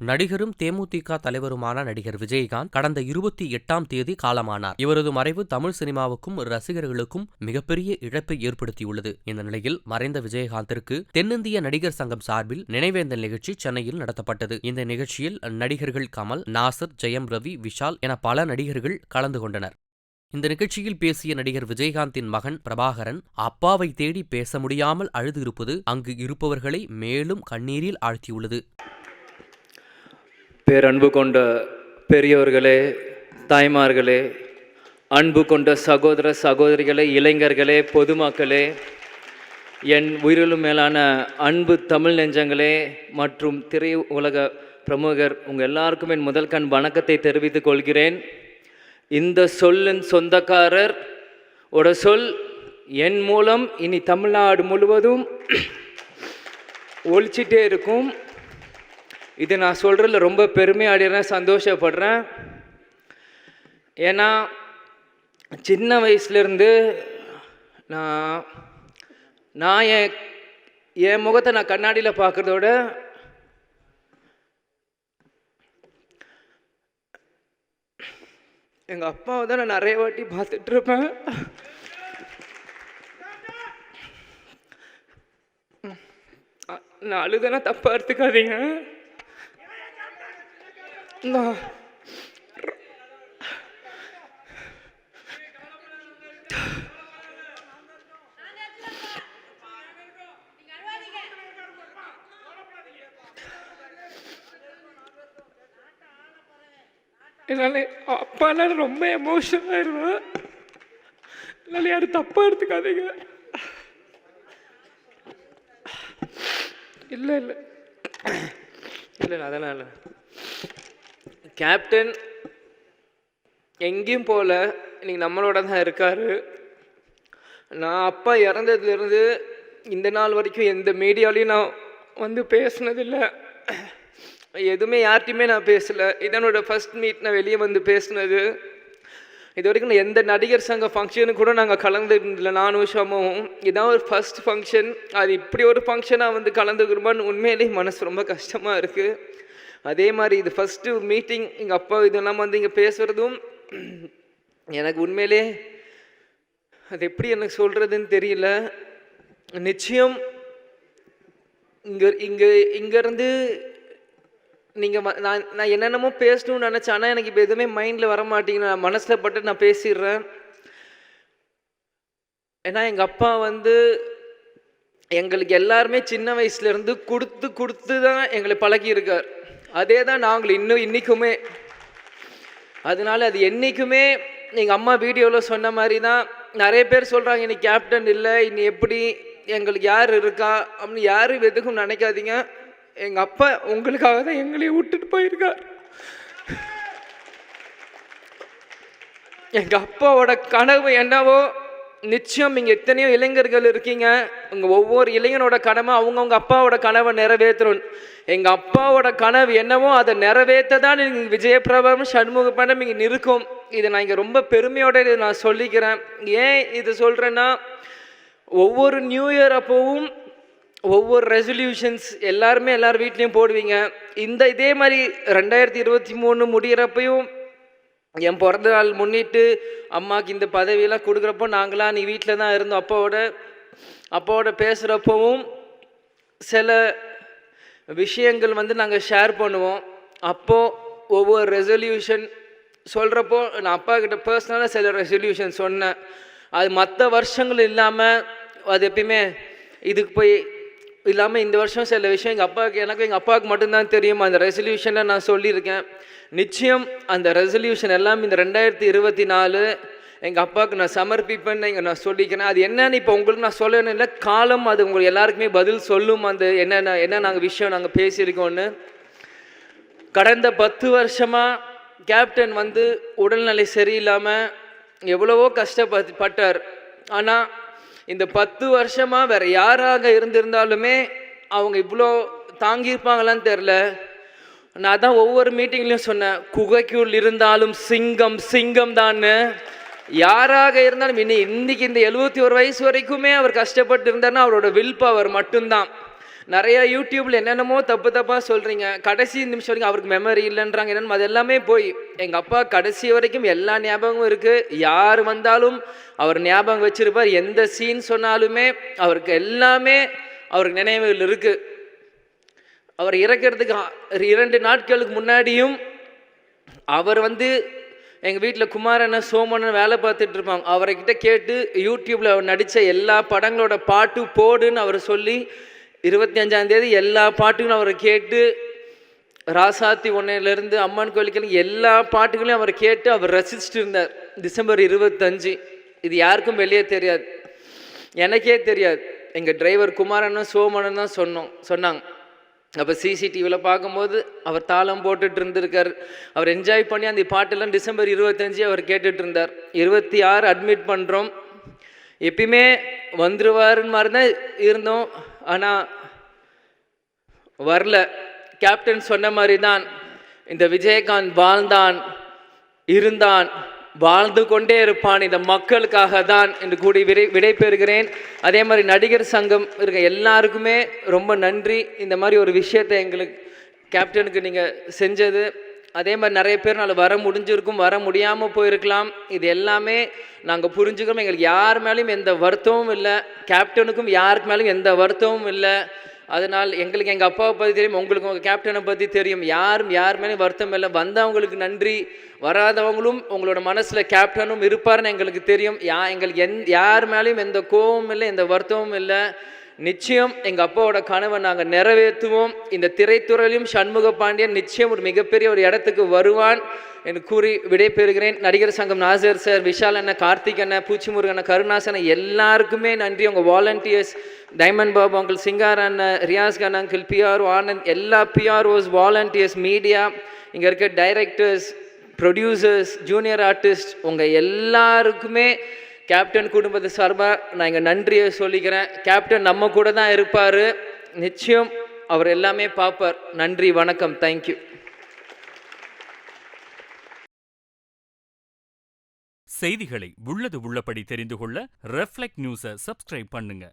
நடிகரும் தேமுதிக தலைவருமான நடிகர் விஜயகாந்த் கடந்த 28ஆம் தேதி காலமானார். இவரது மறைவு தமிழ் சினிமாவுக்கும் ரசிகர்களுக்கும் மிகப்பெரிய இழப்பை ஏற்படுத்தியுள்ளது. இந்த நிலையில் மறைந்த விஜயகாந்திற்கு தென்னிந்திய நடிகர் சங்கம் சார்பில் நினைவேந்தல் நிகழ்ச்சி சென்னையில் நடத்தப்பட்டது. இந்த நிகழ்ச்சியில் நடிகர்கள் கமல், நாசர், ஜெயம் ரவி, விஷால் என பல நடிகர்கள் கலந்து கொண்டனர். இந்த நிகழ்ச்சியில் பேசிய நடிகர் விஜயகாந்தின் மகன் பிரபாகரன், அப்பாவை தேடி பேச முடியாமல் அழுது இருப்பது அங்கு இருப்பவர்களை மேலும் கண்ணீரில் ஆழ்த்தியுள்ளது. பேரன்பு கொண்ட பெரியோர்களே, தாய்மார்களே, அன்பு கொண்ட சகோதர சகோதரிகளே, இளைஞர்களே, பொதுமக்களே, என் உயிரிலும் மேலான அன்பு தமிழ் நெஞ்சங்களே மற்றும் திரை உலக பிரமுகர் உங்கள் எல்லாருக்கும் என் முதல் கண் வணக்கத்தை தெரிவித்துக் கொள்கிறேன். இந்த சொல்லின் சொந்தக்காரர் ஓட சொல் என் மூலம் இனி தமிழ்நாடு முழுவதும் ஒழிச்சிட்டே இருக்கும். இது நான் சொல்கிறதில் ரொம்ப பெருமையாடுறேன், சந்தோஷப்படுறேன். ஏன்னா சின்ன வயசுலேருந்து நான் என் முகத்தை நான் கண்ணாடியில் பார்க்குறதோட எங்கள் அப்பாவை தான் நான் நிறைய வாட்டி பார்த்துட்ருப்பேன். நான் அழுதுனா தப்பாக எடுத்துக்காதீங்க. என்னால் அப்பானால ரொம்ப எமோஷனல் ஆயிடுவேன். என்னால் யாரும் தப்பாக எடுத்துக்காதீங்க. இல்லை இல்லை இல்லை அதெல்லாம் இல்லை. கேப்டன் எங்கேயும் போகல, இன்னைக்கு நம்மளோட தான் இருக்கார். நான் அப்பா இறந்ததுலேருந்து இந்த நாள் வரைக்கும் எந்த மீடியாலையும் நான் வந்து பேசினதில்லை, எதுவுமே யார்கிட்டையுமே நான் பேசலை. இதனோட ஃபஸ்ட் மீட் நான் வெளியே வந்து பேசினது. இது வரைக்கும் நான் எந்த நடிகர் சங்க ஃபங்க்ஷனுக்கு கூட நாங்கள் கலந்துருந்தில்லை, நானும் ஷமும். இதான் ஒரு ஃபஸ்ட் ஃபங்க்ஷன். அது இப்படி ஒரு ஃபங்க்ஷனாக வந்து கலந்துக்கிறோமான்னு உண்மையிலேயே மனசு ரொம்ப கஷ்டமாக இருக்குது. அதே மாதிரி இது ஃபஸ்ட்டு மீட்டிங் எங்கள் அப்பா இதெல்லாம் வந்து இங்கே பேசுகிறதும் எனக்கு உண்மையிலே அது எப்படி எனக்கு சொல்கிறதுன்னு தெரியல. நிச்சயம் இங்கேருந்து நீங்கள் நான் என்னென்னமோ பேசணும்னு நினச்சேன், ஆனால் எனக்கு இப்போ எதுவுமே மைண்டில் வர மாட்டேங்குது. நான் மனசில் பட்டு நான் பேசிடுறேன். ஏன்னா எங்கள் அப்பா வந்து எங்களுக்கு எல்லாருமே சின்ன வயசுலேருந்து கொடுத்து தான் எங்களை பழகியிருக்கார். அதே தான் நாங்கள் இன்றைக்குமே. அதனால அது என்றைக்குமே எங்கள் அம்மா வீடியோவில் சொன்ன மாதிரி தான். நிறைய பேர் சொல்கிறாங்க இன்னைக்கு கேப்டன் இல்லை, இனி எப்படி எங்களுக்கு யார் இருக்கா அப்படின்னு. யாரும் எதுக்கும் நினைக்காதீங்க. எங்கள் அப்பா உங்களுக்காக தான் எங்களையும் விட்டுட்டு போயிருக்கார். எங்கள் அப்பாவோட கனவு என்னவோ நிச்சயம் இங்கே எத்தனையோ இளைஞர்கள் இருக்கீங்க. உங்கள் ஒவ்வொரு இளைஞனோட கடமை அவங்கவுங்க அப்பாவோட கனவை நிறைவேற்றணும். எங்கள் அப்பாவோட கனவு என்னவோ அதை நிறைவேற்ற தான் நீங்கள் விஜயபிரபம் சண்முகப்படம் இங்கே இருக்கும். இதை நான் இங்கே ரொம்ப பெருமையோடு இதை நான் சொல்லிக்கிறேன். ஏன் இது சொல்கிறேன்னா, ஒவ்வொரு நியூ இயர் அப்போவும் ஒவ்வொரு ரெசல்யூஷன்ஸ் எல்லாருமே எல்லார் வீட்லேயும் போடுவீங்க. இதே மாதிரி 2023 முடிகிறப்பையும் என் பிறந்த நாள் முன்னிட்டு அம்மாவுக்கு இந்த பதவியெல்லாம் கொடுக்குறப்போ நாங்களாம் நீ வீட்டில் தான் இருந்தோம். அப்பாவோட பேசுகிறப்பவும் சில விஷயங்கள் வந்து நாங்கள் ஷேர் பண்ணுவோம். அப்போது ஒவ்வொரு ரெசல்யூஷன் சொல்கிறப்போ நான் அப்பா கிட்ட பர்சனலாக சில ரெசல்யூஷன் சொன்னேன். அது மற்ற வருஷங்கள் இல்லாமல் அது எப்பயுமே இதுக்கு போய் இல்லாமல் இந்த வருஷம் சில விஷயம் எங்கள் அப்பாவுக்கு மட்டும்தான் தெரியும். அந்த ரெசல்யூஷனை நான் சொல்லியிருக்கேன். நிச்சயம் அந்த ரெசல்யூஷன் எல்லாம் இந்த 2024 எங்கள் அப்பாவுக்கு நான் சமர்ப்பிப்பேன்னு நான் சொல்லிக்கிறேன். அது என்னன்னு இப்போ உங்களுக்கு நான் சொல்லணும் இல்லை, காலம் அது உங்களுக்கு எல்லாருக்குமே பதில் சொல்லும். அந்த என்ன நாங்கள் விஷயம் நாங்கள் பேசியிருக்கோன்னு. கடந்த 10 வருஷமாக கேப்டன் வந்து உடல்நிலை சரியில்லாமல் எவ்வளவோ கஷ்டப்பட்டார். ஆனால் இந்த 10 வருஷமாக வேறு யாராக இருந்திருந்தாலுமே அவங்க இவ்வளோ தாங்கியிருப்பாங்களான்னு தெரில. நான் தான் ஒவ்வொரு மீட்டிங்லையும் சொன்னேன், குகைக்குள் இருந்தாலும் சிங்கம் தான்னு. யாராக இருந்தாலும் இன்னைக்கு இந்த 71 வயசு வரைக்குமே அவர் கஷ்டப்பட்டு இருந்தார்னா அவரோட வில் பவர் மட்டும்தான். நிறைய யூடியூப்ல என்னென்னமோ தப்பு தப்பாக சொல்கிறீங்க. கடைசி நிமிஷம் வரைக்கும் அவருக்கு மெமரி இல்லைன்றாங்க. என்னென்னு அது எல்லாமே போய் எங்கள் அப்பா கடைசி வரைக்கும் எல்லா ஞாபகமும் இருக்குது. யார் வந்தாலும் அவர் ஞாபகம் வச்சிருப்பார். எந்த சீன் சொன்னாலுமே அவருக்கு எல்லாமே அவருக்கு நினைவுகள் இருக்குது. அவர் இறக்கிறதுக்கு 2 நாட்களுக்கு முன்னாடியும் அவர் எங்கள் வீட்டில் குமாரண்ண சோமன்னு வேலை பார்த்துட்டு இருப்பாங்க. அவர்கிட்ட கேட்டு யூடியூப்பில் அவர் நடித்த எல்லா படங்களோட பாட்டு போடுன்னு அவர் சொல்லி 25ஆம் தேதி எல்லா பாட்டுகளும் அவரை கேட்டு, ராசாத்தி ஒன்றிலேருந்து அம்மன் கோயிலுக்கு எல்லா பாட்டுகளையும் அவர் கேட்டு அவர் ரசிச்சுட்டு இருந்தார். டிசம்பர் 25. இது யாருக்கும் வெளியே தெரியாது, எனக்கே தெரியாது. எங்கள் டிரைவர் குமாரண்ணன் சோமனன் தான் சொன்னாங்க. அப்போ சிசிடிவியில் பார்க்கும்போது அவர் தாளம் போட்டுட்டு இருந்திருக்கார். அவர் என்ஜாய் பண்ணி அந்த பாட்டெல்லாம் டிசம்பர் 25 அவர் கேட்டுட்டு இருந்தார். 26 அட்மிட் பண்ணுறோம். எப்பயுமே வந்துருவாருன்னு மாதிரி தான் இருந்தோம். ஆனால் வரல. கேப்டன் சொன்ன மாதிரி தான் இந்த விஜயகாந்த் வாழ்ந்தான், இருந்தான், வாழ்ந்து கொண்டே இருப்பான் இந்த மக்களுக்காக தான் என்று கூடி விடை பெறுகிறேன். அதே மாதிரி நடிகர் சங்கம் இருக்க எல்லாருக்குமே ரொம்ப நன்றி. இந்த மாதிரி ஒரு விஷயத்தை எங்களுக்கு கேப்டனுக்கு நீங்கள் செஞ்சது. அதே மாதிரி நிறைய பேர் நாள் வர முடிஞ்சிருக்கும், வர முடியாமல் போயிருக்கலாம். இது எல்லாமே நாங்கள் புரிஞ்சுக்கிறோம். எங்களுக்கு யார் மேலேயும் எந்த வருத்தமும் இல்லை, கேப்டனுக்கும் யாருக்கு மேலேயும் எந்த வருத்தமும் இல்லை. அதனால் எங்களுக்கு எங்கள் அப்பாவை பற்றி தெரியும், உங்களுக்கு உங்கள் கேப்டனை பற்றி தெரியும். யார் மேலேயும் வருத்தம் இல்லை. வந்தவங்களுக்கு நன்றி, வராதவங்களும் உங்களோட மனசில் கேப்டனும் இருப்பார்னு எங்களுக்கு தெரியும். எங்களுக்கு யார் மேலேயும் எந்த கோபமும் இல்லை, எந்த வருத்தமும் இல்லை. நிச்சயம் எங்கள் அப்பாவோட கனவை நாங்கள் நிறைவேற்றுவோம். இந்த திரைத்துறையிலும் சண்முக பாண்டியன் நிச்சயம் ஒரு மிகப்பெரிய ஒரு இடத்துக்கு வருவான் என்று கூறி விடைபெறுகிறேன். நடிகர் சங்கம் நாசர் சார், விஷால் அண்ணன், கார்த்திக் அண்ணன், பூச்சிமுருகன் அண்ணன், கருணாசன் எல்லாருக்குமே நன்றி. உங்கள் volunteers diamond Babu uncle, Singar அண்ணன், ரியாஸ் கண்ணன் அங்கிள், பிஆர்ஓ ஆனந்த், எல்லா பிஆர்ஓஸ், வாலண்டியர்ஸ், மீடியா, இங்கே இருக்க டைரக்டர்ஸ், ப்ரொடியூசர்ஸ், ஜூனியர் ஆர்டிஸ்ட், உங்கள் எல்லாருக்குமே கேப்டன் குடும்பத்தை சார்பாக நான் இங்கே நன்றியை சொல்லிக்கிறேன். கேப்டன் நம்ம கூட தான் இருப்பார். நிச்சயம் அவர் எல்லாமே பார்ப்பார். நன்றி, வணக்கம், தேங்க்யூ. செய்திகளை உள்ளது உள்ளபடி தெரிந்து கொள்ள ரெஃப்ளெக்ட் நியூஸை சப்ஸ்கிரைப் பண்ணுங்க.